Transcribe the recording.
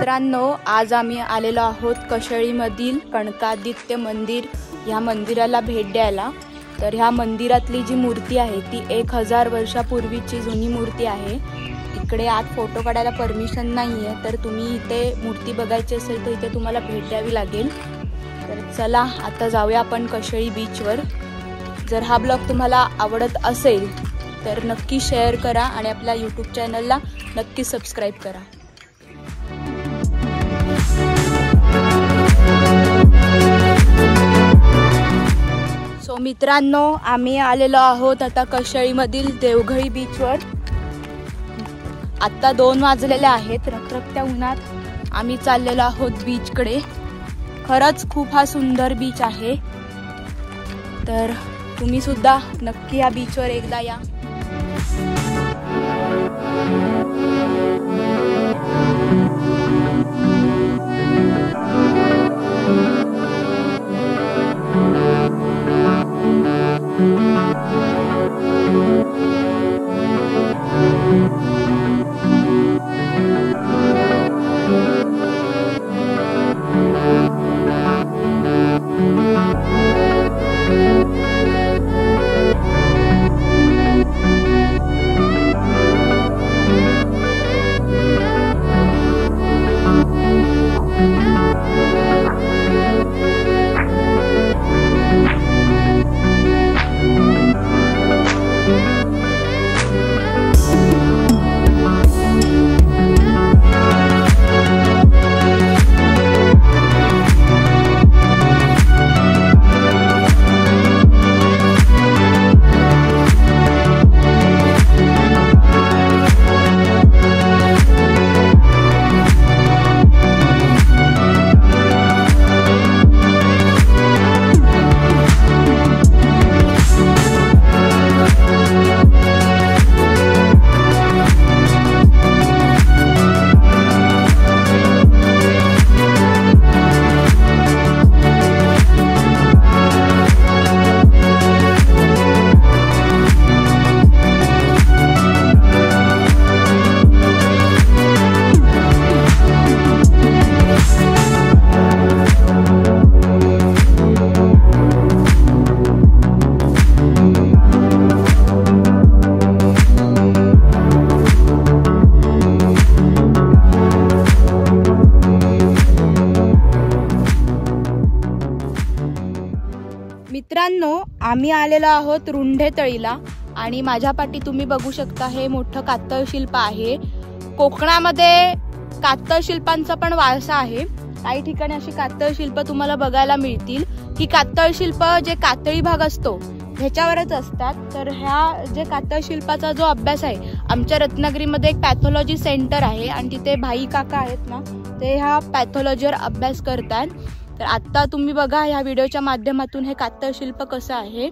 मित्रांनो, आज आम्ही आलेलो आहोत कशेळीमधील कणकादित्य मंदिर ह्या मंदिराला भेट द्यायला। तर ह्या मंदिरातली जी मूर्ती आहे ती 1000 वर्षापूर्वीची जुनी मूर्ती आहे। इकडे आत फोटो काढायला परमिशन नाही आहे, तर तुम्ही इथे मूर्ती बघायची असेल तर इथे तुम्हाला भेट द्यावी लागेल। तर चला आता जाऊया आपण कशेळी बीचवर। जर हा ब्लॉग तुम्हाला आवडत असेल तर नक्की शेअर करा आणि आपल्या यूट्यूब चॅनलला नक्की सबस्क्राइब करा। सो मित्रांनो, आम्ही आलेलो आहोत आता कशेळीमधील देवघळी बीचवर। आता 2 वाजलेले आहेत। रखरखत्या उन्हात आम्ही चाललेलो आहोत बीचकडे। खरंच खूप हा सुंदर बीच आहे, तर तुम्ही सुद्धा नक्की या बीचवर एकदा या। मित्रांनो, आम्ही आलेलो आहोत रुंढे तळीला आणि माझ्या पाठी तुम्ही बघू शकता हे मोठं कातळ शिल्प आहे। कोकणामध्ये कातळ शिल्पांचा पण वारसा आहे। काही ठिकाणी अशी कातळ शिल्प तुम्हाला बघायला मिळतील। ही कातळ शिल्प जे कातळी भाग असतो ह्याच्यावरच असतात। तर ह्या जे कातळ शिल्पाचा जो अभ्यास आहे, आमच्या रत्नागिरीमध्ये एक पॅथॉलॉजी सेंटर आहे आणि तिथे भाई काका आहेत ना, ते ह्या पॅथॉलॉजीवर अभ्यास करतात। तर आता तुम्ही बघा ह्या व्हिडिओच्या माध्यमातून हे कातळ शिल्प कसं आहे।